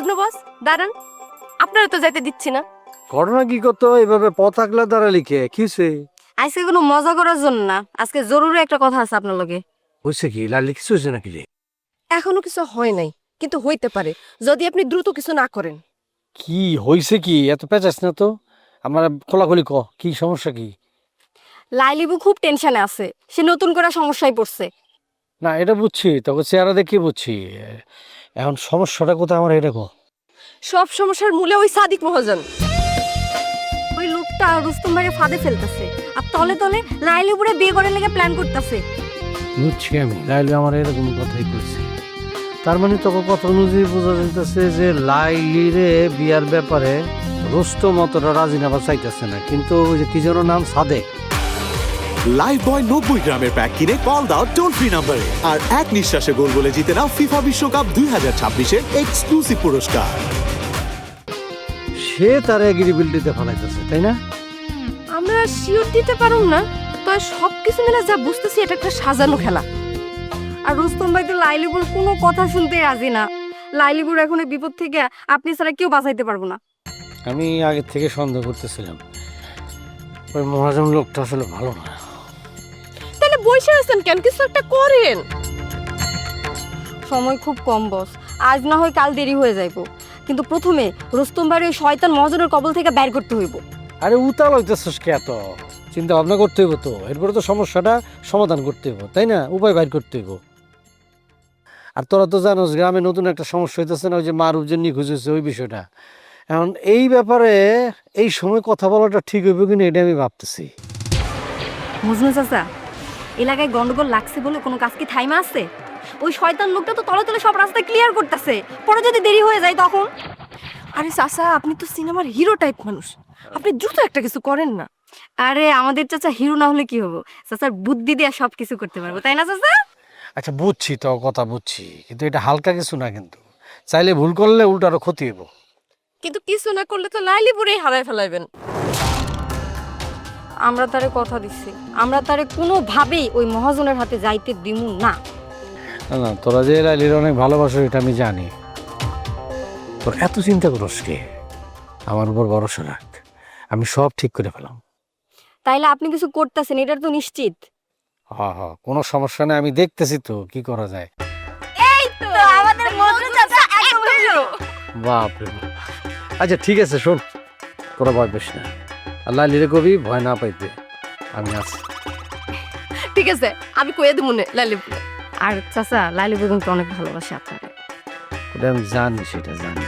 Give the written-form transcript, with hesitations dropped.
শুনো বস, দাঁড়ান, আপনারা তো যাইতে দিচ্ছি না। ঘটনা কি কত এভাবে পথ আগলা দাঁড়ালি কে কিছে? আজকে কোনো মজা করার জন্য না, আজকে জরুরি একটা কথা আছে আপনার লগে। হয়েছে কি লালি কিছু হয়েছে নাকি রে? এখনো কিছু হয় নাই, কিন্তু হইতে পারে যদি আপনি দ্রুত কিছু না করেন। কি হয়েছে কি? এত পেঁচাস না তো, আমার খোলাখুলি ক, কি সমস্যা কি? লাইলিবু খুব টেনশনে আছে, সে নতুন করে সমস্যায় পড়ছে। না এটা বুঝছি, তোকে চেহারা দেখে বুঝছি। এখন সমস্যাটা কোথায় আমার এটা কো। সব সমস্যার মূলে ওই সাদিক মহাজন। ওই লোকটা রুস্তম ভাইয়ের ফাঁদে ফেলতেছে, আর তলে তলে লাইলিবুরে বিয়ে করার লেগে প্ল্যান করতেছে। বুঝছি আমি, লাইলি আমার এরকম কথাই করছি। তার মানে তোকে কথা অনুযায়ী বোঝা যাইতেছে যে লাইলি রে বিয়ার ব্যাপারে রুস্তম অতটা রাজিনামা চাইতেছে না, কিন্তু ওই যে কি যেন নাম সাদেক। লাইফ বয় 90 গ্রামের প্যাক কিনে কল দাও টোল ফ্রি নম্বরে, আর এক নিঃশ্বাসে গোল বলে জিতে নাও ফিফা বিশ্বকাপ 2026-এর এক্সক্লুসিভ পুরস্কার। সে তার এগ্রিবিলিটিতে ফেলাইতেছে, তাই না? আমরা শিওর দিতে পারুম না, তবে সবকিছু মিলে যা বুঝতেছি এটা একটা সাজানো খেলা। আর রুস্তম ভাই তো লাইলিবুর কোনো কথা শুনতে রাজি না। লাইলিবুর এখন এই বিপদ থেকে আপনি ছাড়া কেউ বাঁচাইতে পারবো না। আমি আগে থেকে সন্দেহ করতেছিলাম ওই মহাজন লোকটা আসলে ভালো না। তাহলে বসে আছেন কেন, কিছু একটা করেন। সময় খুব কম বস, আজ না হয় কাল দেরি হয়ে যাইব, কিন্তু প্রথমে রুস্তম ভাইয়ের ওই শয়তান মহাজনের কবল থেকে বের করতে হইব। আরে উতাল হইতেছিস কে? এত চিন্তা ভাবনা করতে হইব তো, এরপরে তো সমস্যাটা সমাধান করতে হইব, তাই না? উপায় বাইর করতে হইব। আর তোরা তো জানোস গ্রামে নতুন একটা সমস্যা হইতেছে না, ওই যে মারুফ যে নিখোঁজ হয়েছে ওই বিষয়টা। এখন এই ব্যাপারে এই সময় কথা বলাটা ঠিক হইব কিনা এটা আমি ভাবতেছি। মজনু চাচা, এলাকায় গন্ডগোল লাগছে বলে কোনো কাজ কি থাইমা আছে? ওই শয়তান লোকটা তো তলে তলে সব রাস্তা ক্লিয়ার করতেছে, পরে যদি দেরি হয়ে যায় তখন। আরে চাচা, আপনি তো সিনেমার হিরো টাইপ মানুষ, আপনি দ্রুত একটা কিছু করেন না। আরে আমাদের চাচা হিরো না হলে কি হবো, চাচার বুদ্ধি দিয়ে সব কিছু করতে পারবো, তাই না চাচা? আচ্ছা বুঝছি, তো কথা বুঝছি, কিন্তু এটা হালকা কিছু না, কিন্তু চাইলে ভুল করলে উল্টো আরো ক্ষতি হইব। কিন্তু কিছু না করলে তো লাইলিপুরেই হারায় ফেলাইবেন। আমরা তারে কথা দিচ্ছি, আমরা তারে কোনোভাবেই ওই মহাজনের হাতে যাইতে দিমু না। না না, তোরা যে লাইলির অনেক ভালোবাসো এটা আমি জানি, তোর এত চিন্তা করস কে? আমার উপর ভরসা রাখ, আমি সব ঠিক করে ফেলাম। তাইলে আপনি কিছু করতেছেন, এটা তো নিশ্চিত? হ্যাঁ হ্যাঁ, কোনো সমস্যা নেই, আমি দেখতেছি তো কি করা যায়। এই তো আমাদের মজনু চাচা একদম হিরো। বাপরে বাপ। আচ্ছা ঠিক আছে, শোন, তোরা ভয় পেস না, আর লাইলিরে কবি ভয় না পাইতে, আমি আছি। ঠিক আছে, আমি কয়ে দেবো না লাইলিপুরে। আর চাচা লাইলি বেগম তো অনেক ভালোবাসে আপনাকে। ওটা আমি জানি, সেটা জানি।